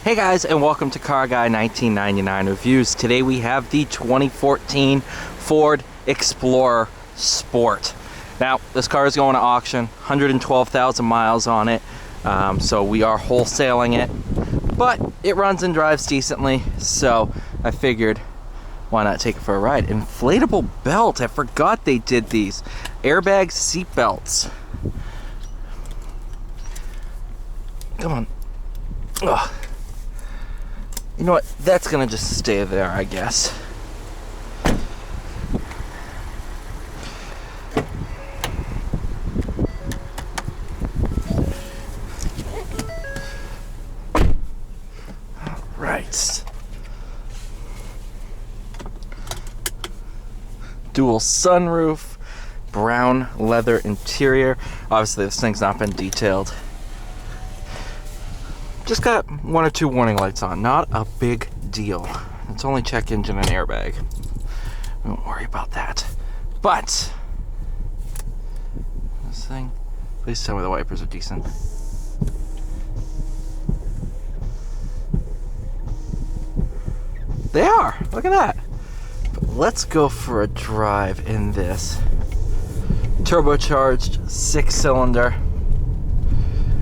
Hey guys, and welcome to Car Guy 1999 Reviews. Today we have the 2014 Ford Explorer Sport. Now, this car is going to auction, 112,000 miles on it, so we are wholesaling it. But it runs and drives decently, so I figured, why not take it for a ride? Inflatable belt, I forgot they did these. Airbag seat belts. Come on. Ugh. You know what? That's gonna just stay there, I guess. All right. Dual sunroof, brown leather interior. Obviously, this thing's not been detailed. Just got one or two warning lights on, not a big deal. It's only check engine and airbag. Don't worry about that. But this thing, please tell me the wipers are decent. They are, look at that. But let's go for a drive in this. Turbocharged 6-cylinder.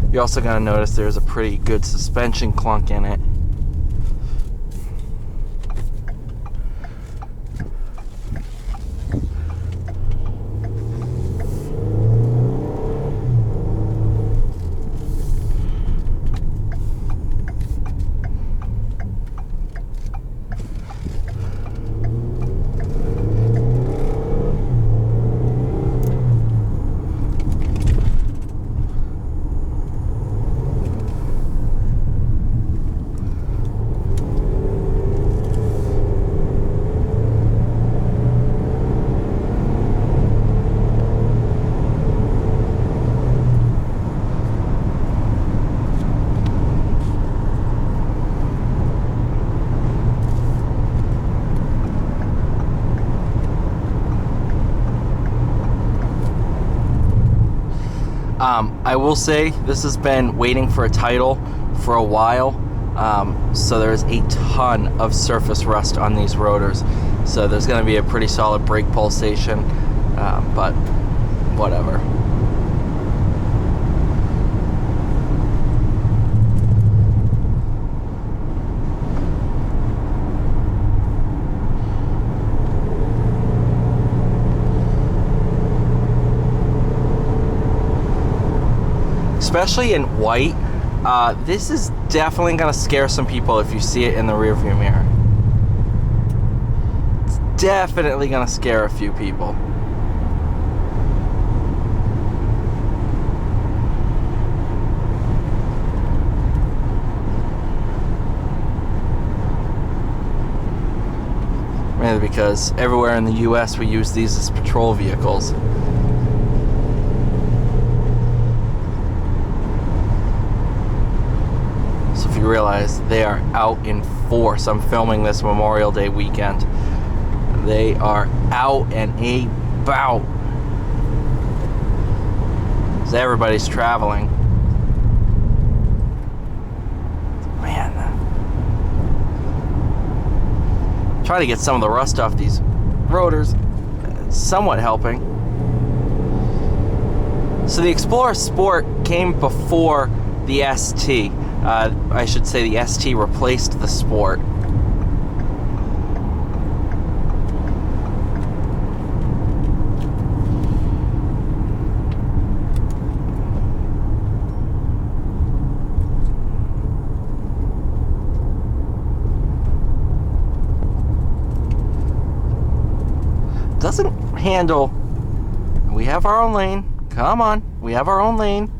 You're also going to notice there's a pretty good suspension clunk in it. I will say this has been waiting for a title for a while, so there's a ton of surface rust on these rotors, so there's going to be a pretty solid brake pulsation, but whatever. Especially in white, this is definitely going to scare some people if you see it in the rearview mirror. It's definitely going to scare a few people. Mainly because everywhere in the US we use these as patrol vehicles. You realize they are out in force. I'm filming this Memorial Day weekend. They are out and about. So everybody's traveling. Man. Trying to get some of the rust off these rotors. It's somewhat helping. So the Explorer Sport came before the ST. I should say the ST replaced the Sport. Doesn't handle. We have our own lane. Come on, we have our own lane.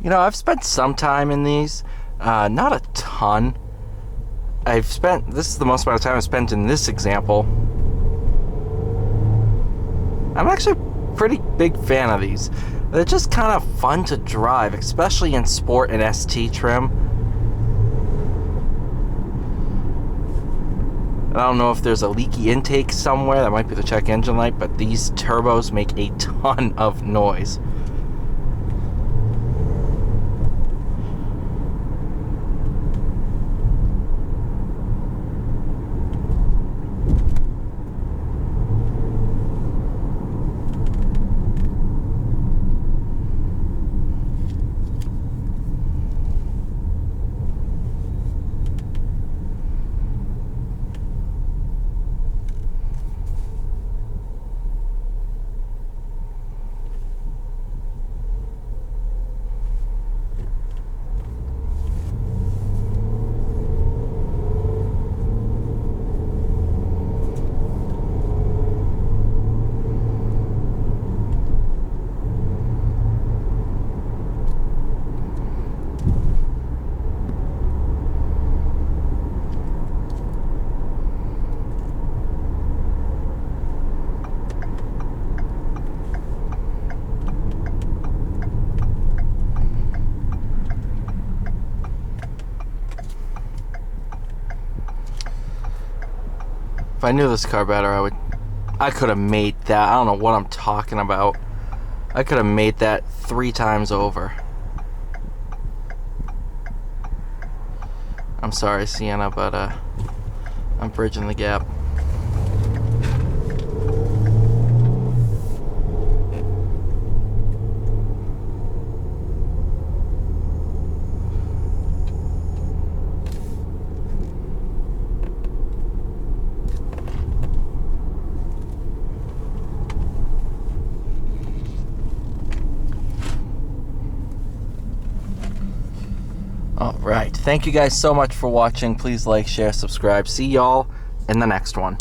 You know, I've spent some time in these, not a ton. This is the most amount of time I've spent in this example. I'm actually a pretty big fan of these. They're just kind of fun to drive, especially in sport and ST trim. I don't know if there's a leaky intake somewhere. That might be the check engine light, but these turbos make a ton of noise. If I knew this car better, I could have made that. I don't know what I'm talking about. I could have made that 3 times over. I'm sorry, Sienna, but I'm bridging the gap. Alright, thank you guys so much for watching. Please like, share, subscribe. See y'all in the next one.